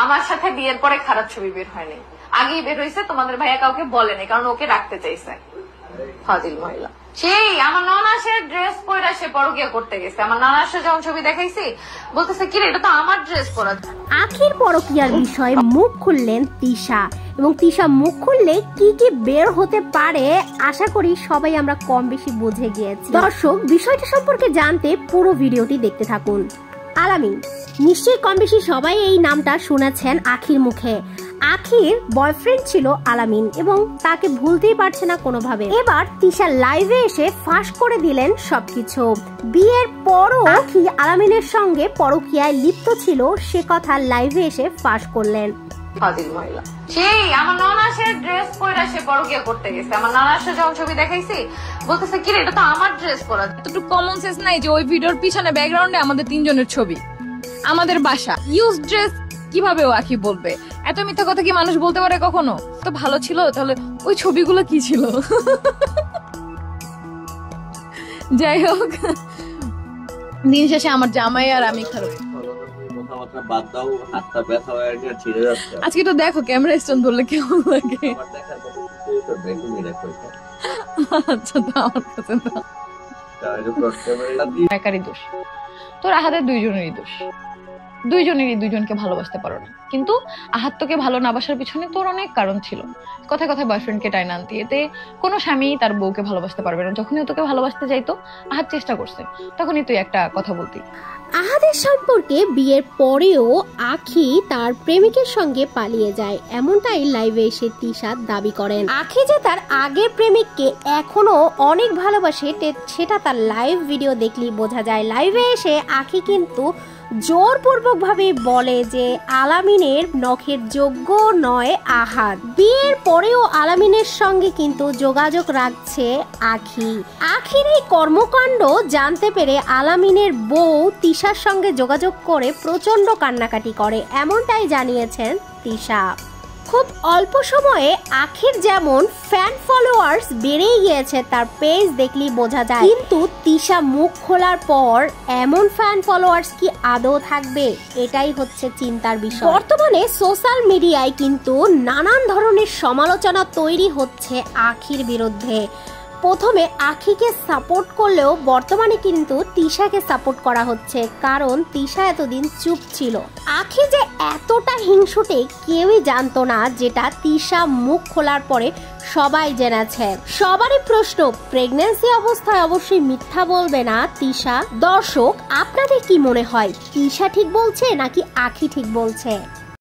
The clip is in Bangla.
আমার সাথে বিয়ের পরে খারাপ ছবি বের হয়নি, আগেই বের হয়েছে, তোমাদের ভাইয়া কাউকে বলেনি, কারণ ওকে রাখতে চাইছে। ফাজিল মহিলা। সেই আমার ননাসের ড্রেস পরে সে পরকিয়া করতে গেছে। আমার ননাসের যখন ছবি দেখাইছি বলতেছে কি রে এটা তো আমার ড্রেস পরা। আখির পরকিয়ার বিষয়ে মুখ খুললেন তিশা, এবং তিশা মুখ খুললে কি কি বের হতে পারে আশা করি সবাই আমরা কম বেশি বুঝে গিয়েছি। দর্শক, বিষয়টা সম্পর্কে জানতে পুরো ভিডিওটি দেখতে থাকুন। আলামিন, নিশ্চয়ই কম বেশি সবাই এই নামটা শুনেছেন আখির মুখে। আখির বয়ফ্রেন্ড ছিল আলামিন এবং তাকে ভুলতেই পারছে না কোনোভাবে। এবার তিশা লাইভে এসে ফাঁস করে দিলেন সবকিছু। বিয়ের পরও আখি আলামিনের সঙ্গে পরকীয়ায় লিপ্ত ছিল সে কথা লাইভে এসে ফাঁস করলেন। ফাজিল মহিলা। সেই আমার ননাসের ড্রেস পরে সে পরকিয়া করতে গেছে। আমার ননাসের যখন ছবি দেখাইছি বলতেছে কি রে এটা তো আমার ড্রেস পরা। একটু কমন সেন্স নাই যে ওই ভিডিওর পিছনে ব্যাকগ্রাউন্ডে আমাদের তিনজনের ছবি, আমাদের বাসা। ইউজ ড্রেস কিভাবে ও আখি বলবে? এত মিথ্যা কথা কি মানুষ বলতে পারে কখনো? তো ভালো ছিল, তাহলে ওই ছবিগুলো কি ছিল? যাই হোক, দিন শেষে আমার জামাই আর আমি খারাপ। আজকে তো দেখো ক্যামেরা স্ট্যান্ড ধরলে কেমন লাগে। আচ্ছা, তো আমার কাছে একারই দোষ, তোর আহাদের দুইজনেরই দোষ। দুইজনেরই দুইজনকে ভালোবাসতে পারো না, কিন্তু আহাত তোকে ভালো না বাসার পিছনে তোর অনেক কারণ ছিল। কথায় কথায় বয়ফ্রেন্ডকে টাইনা আনতি, এতে কোনো স্বামী তার বউকে ভালোবাসতে পারবে না। যখনই তোকে ভালোবাসতে যাইতো, আহাত চেষ্টা করছে, তখনই তুই একটা কথা বলতি। আহাদের সম্পর্কে বিয়ের পরেও আখি তার প্রেমিকের সঙ্গে পালিয়ে যায়, এমনটাই লাইভে এসে তিশা দাবি করেন। আখি যে তার আগের প্রেমিককে এখনো অনেক ভালোবাসে সেটা তার লাইভ ভিডিও দেখলেই বোঝা যায়। লাইভে এসে আখি কিন্তু জোরপূর্বক ভাবে বলে যে আলামিনের নখের যোগ্য নয় আহাদ। বিয়ের পরেও আলামিনের সঙ্গে কিন্তু যোগাযোগ রাখছে আখি। আখির এই কর্মকাণ্ড জানতে পেরে আলামিনের বউ তিশার সঙ্গে যোগাযোগ করে প্রচন্ড কান্নাকাটি করে, এমনটাই জানিয়েছেন তিশা। খুব অল্প সময়ে আখির যেমন ফ্যান ফলোয়ার্স বেড়েই গিয়েছে তার পেজ দেখলেই বোঝা যায়, কিন্তু তিশা মুখ খোলার পর এমন ফ্যান ফলোয়ার্স কি আদৌ থাকবে, এটাই হচ্ছে চিন্তার বিষয়। বর্তমানে সোশ্যাল মিডিয়ায় কিন্তু নানান ধরনের সমালোচনা তৈরি হচ্ছে আখির বিরুদ্ধে। প্রথমে আখিকে সাপোর্ট করলেও বর্তমানে কিন্তু তিশাকে সাপোর্ট করা হচ্ছে, কারণ তিশা এতদিন চুপ ছিল। আখি যে এতটা হিংসুটে কেউই জানতো না, যেটা তিশা মুখ খোলার পরে সবাই জেনেছে। সবারই প্রশ্ন, প্রেগন্যান্সি অবস্থায় অবশ্যই মিথ্যা বলবে না তিশা। দর্শক, আপনাদের কি মনে হয়, তিশা ঠিক বলছে নাকি আখি ঠিক বলছে?